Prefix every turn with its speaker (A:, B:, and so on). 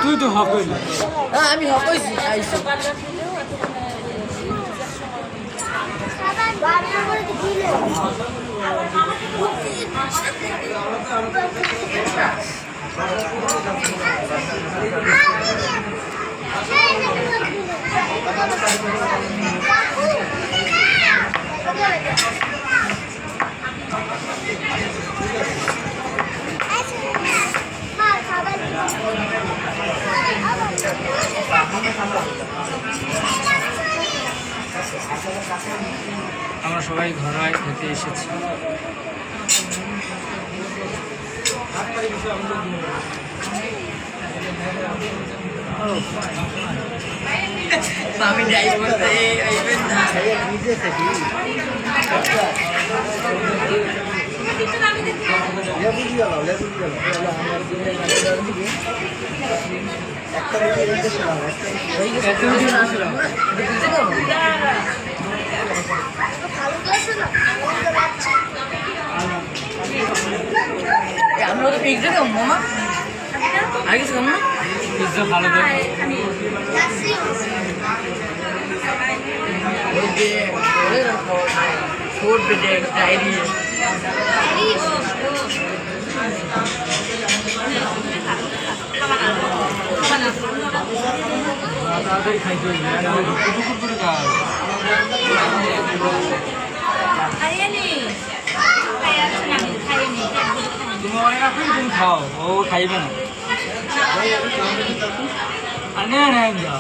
A: তুই তো হক হইলি
B: আমি হক হইছি আইছি
A: আমরা সবাই ঘরোয়া খেতে এসেছি
B: আমি ড্রাইভ করতে আইবেন না আমরা তো পিজ্জা খাবো মামা আর কিছু খাবো না
A: পিৎজা ভালো দেয়
B: ফুড বিডে ডায়েরি
A: তাড়াতাড়ি খাইতে হইবে দুপুর করে কাজ তুমি অনেক আপনি তুমি খাও ও খাইবে না আনে আনে যা